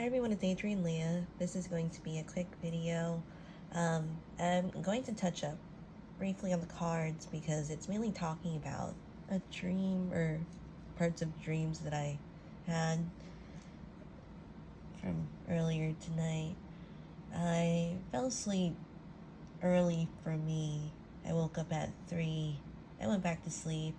Hi everyone, it's Adrienne Leah. This is going to be a quick video. I'm going to touch up briefly on the cards because it's mainly talking about a dream or parts of dreams that I had from earlier tonight. I fell asleep early for me. I woke up at 3. I went back to sleep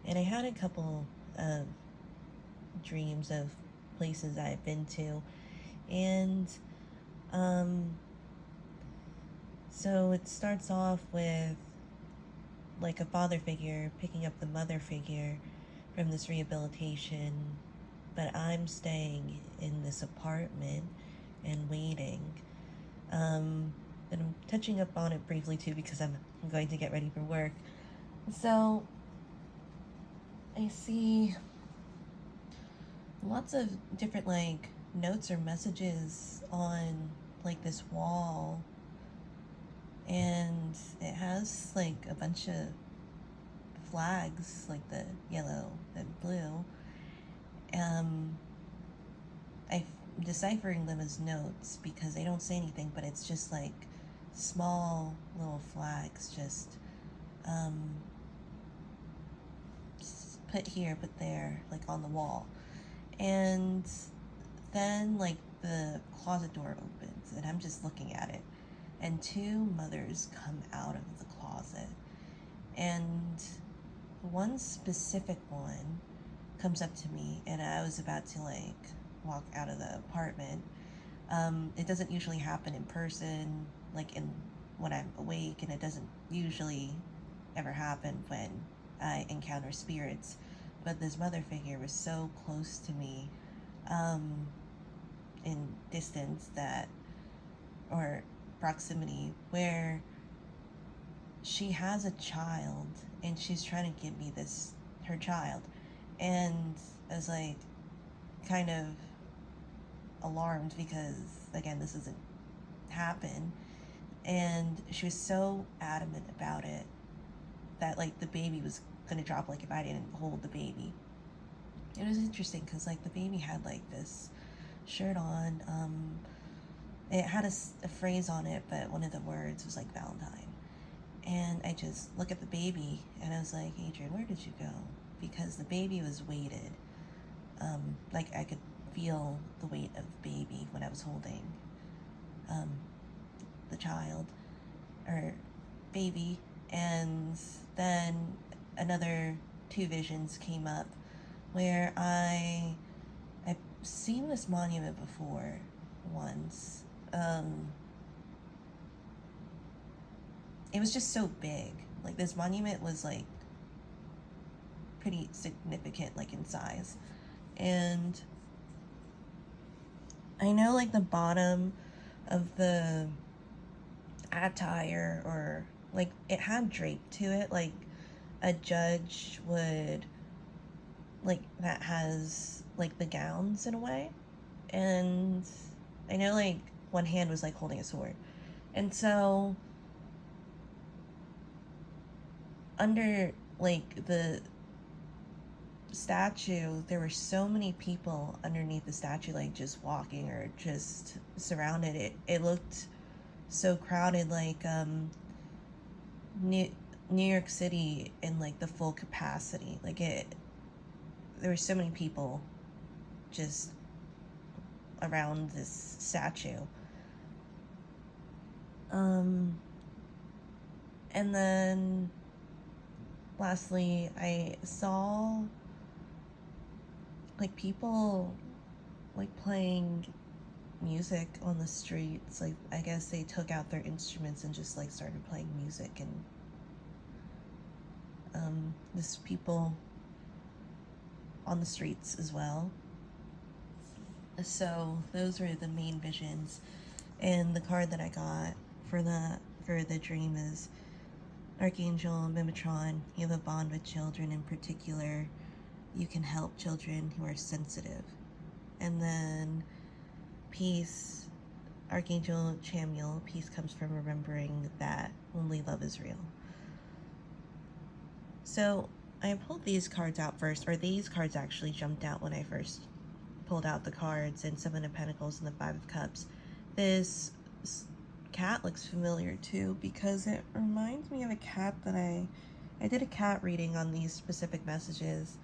and I had a couple of dreams of places I've been to. And so it starts off with like a father figure picking up the mother figure from this rehabilitation, but I'm staying in this apartment and waiting. And I'm touching up on it briefly too because I'm going to get ready for work. So I see lots of different like notes or messages on like this wall, and it has like a bunch of flags, like the yellow and blue. I'm deciphering them as notes because they don't say anything, but it's just like small little flags, just put here, put there, like on the wall. And then like the closet door opens and I'm just looking at it, and two mothers come out of the closet, and one specific one comes up to me, and I was about to like walk out of the apartment. It doesn't usually happen in person, like in when I'm awake, and it doesn't usually ever happen when I encounter spirits. But this mother figure was so close to me, in distance that, or proximity, where she has a child and she's trying to give me this, her child. And I was like kind of alarmed because again, this doesn't happen. And she was so adamant about it that like the baby was gonna drop like if I didn't hold the baby. It was interesting because like the baby had like this shirt on. It had a phrase on it, but one of the words was like Valentine. And I just look at the baby and I was like, Adrienne, where did you go? Because the baby was weighted. Like I could feel the weight of the baby when I was holding the child or baby. And then another two visions came up where I've seen this monument before once. It was just so big. Like this monument was like pretty significant, like in size. And I know like the bottom of the attire, or like it had drape to it, like a judge would, like that has like the gowns in a way. And I know like one hand was like holding a sword. And so under like the statue, there were so many people underneath the statue, like just walking or just surrounded it. It looked so crowded, like New York City in like the full capacity. Like there were so many people just around this statue. And then lastly, I saw like people like playing music on the streets. Like I guess they took out their instruments and just like started playing music, and there's people on the streets as well. So those were the main visions, and the card that I got for the dream is Archangel Mimetron. You have a bond with children. In particular, you can help children who are sensitive. And then peace, Archangel Chamuel. Peace comes from remembering that only love is real. So I pulled these cards out first, or these cards actually jumped out when I first pulled out the cards and Seven of Pentacles and the Five of Cups. This cat looks familiar too, because it reminds me of a cat that I did a cat reading on these specific messages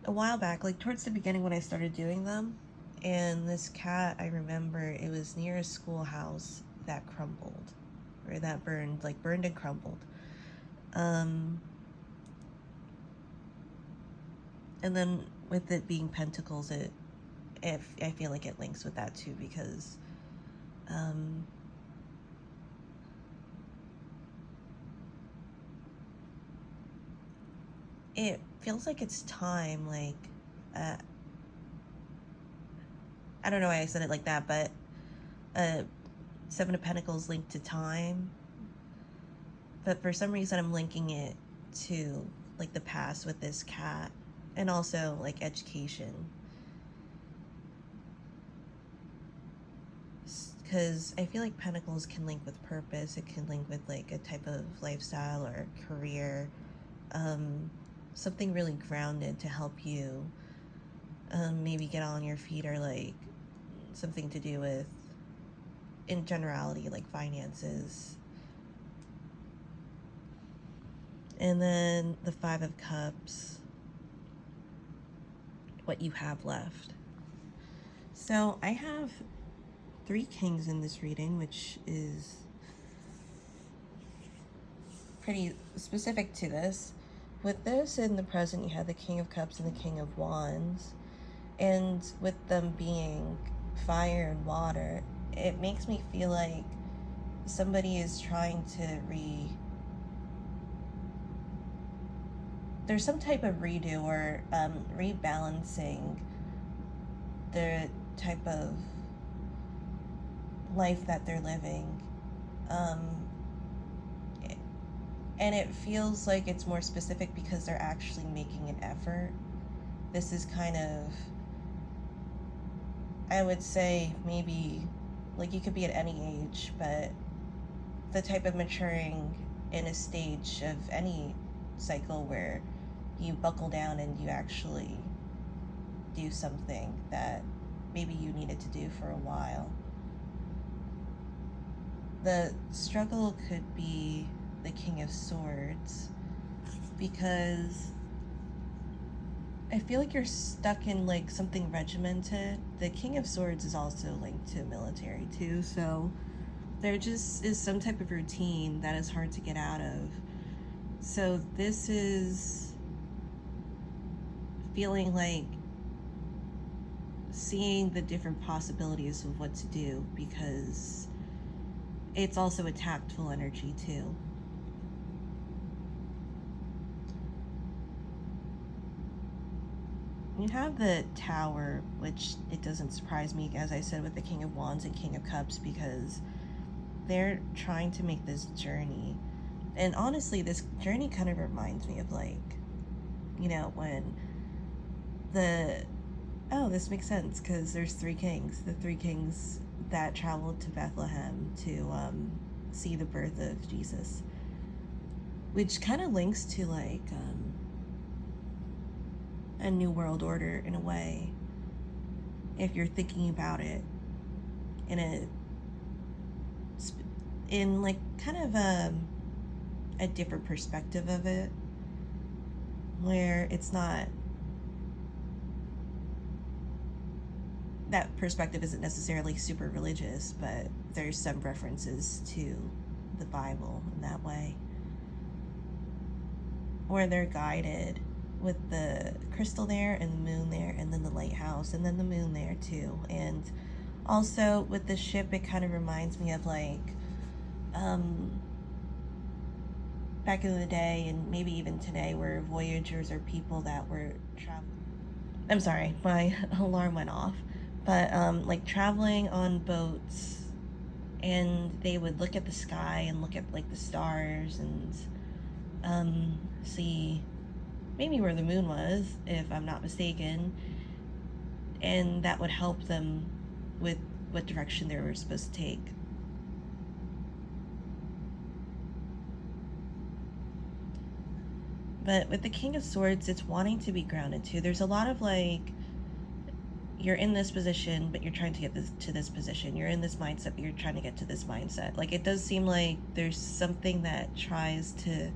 a while back, like towards the beginning when I started doing them. And this cat, I remember it was near a schoolhouse that crumbled, or that burned, like burned and crumbled. And then with it being pentacles, I feel like it links with that too, because it feels like it's time, like, I don't know why I said it like that, but Seven of Pentacles linked to time. But for some reason I'm linking it to like the past with this cat, and also like education. Because I feel like Pentacles can link with purpose. It can link with like a type of lifestyle or career. Something really grounded to help you maybe get on your feet, or like something to do with, in generality, like finances. And then the Five of Cups, what you have left. So I have 3 kings in this reading, which is pretty specific to this. With this in the present, you have the King of Cups and the King of Wands. And with them being fire and water, it makes me feel like somebody is trying to there's some type of redo, or rebalancing the type of life that they're living. And it feels like it's more specific because they're actually making an effort. This is kind of, I would say, maybe, like, you could be at any age, but the type of maturing in a stage of any cycle where you buckle down and you actually do something that maybe you needed to do for a while. The struggle could be the King of Swords, because I feel like you're stuck in like something regimented. The King of Swords is also linked to military too, so there just is some type of routine that is hard to get out of. So this is feeling like seeing the different possibilities of what to do, because it's also a tactful energy too. You have the Tower, which it doesn't surprise me, as I said, with the King of Wands and King of Cups, because they're trying to make this journey. And honestly, this journey kind of reminds me of, like, you know, when this makes sense, because there's 3 kings. The 3 kings that traveled to Bethlehem to see the birth of Jesus, which kind of links to, like, a new world order in a way, if you're thinking about it in like kind of a different perspective of it, where it's not, that perspective isn't necessarily super religious, but there's some references to the Bible in that way, where they're guided with the crystal there and the moon there, and then the lighthouse, and then the moon there too. And also with the ship, it kind of reminds me of like back in the day, and maybe even today, where voyagers are people that were traveling. I'm sorry, my alarm went off. But like traveling on boats, and they would look at the sky and look at like the stars and see maybe where the moon was, if I'm not mistaken, and that would help them with what direction they were supposed to take. But with the King of Swords, it's wanting to be grounded too. There's a lot of like you're in this position, but you're trying to get this to this position. You're in this mindset, but you're trying to get to this mindset. Like, it does seem like there's something that tries to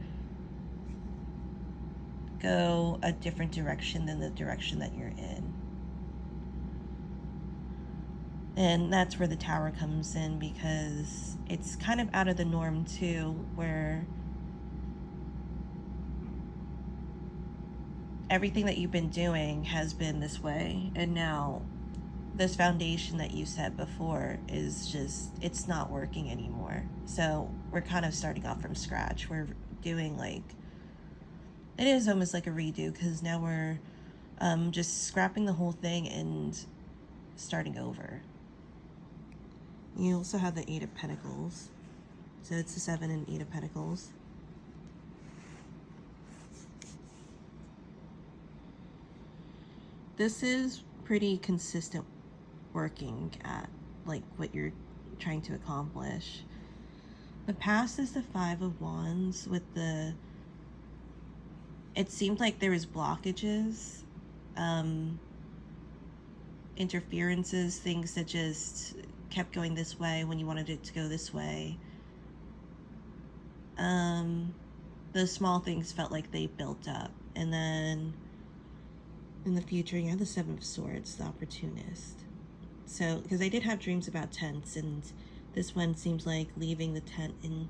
go a different direction than the direction that you're in. And that's where the Tower comes in, because it's kind of out of the norm too, where everything that you've been doing has been this way, and now this foundation that you set before is just, it's not working anymore. So we're kind of starting off from scratch. We're doing like, it is almost like a redo, because now we're just scrapping the whole thing and starting over. You also have the Eight of Pentacles. So it's the 7 and 8 of Pentacles. This is pretty consistent working at like what you're trying to accomplish. The past is the 5 of Wands with the, it seemed like there was blockages, interferences, things that just kept going this way when you wanted it to go this way. Those small things felt like they built up. And then in the future, you have the 7 of Swords, the Opportunist. So, because I did have dreams about tents, and this one seems like leaving the tent and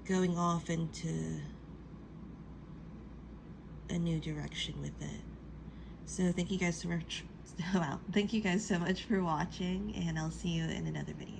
going off into a new direction with it. So thank you guys so much. Wow, thank you guys so much for watching, and I'll see you in another video.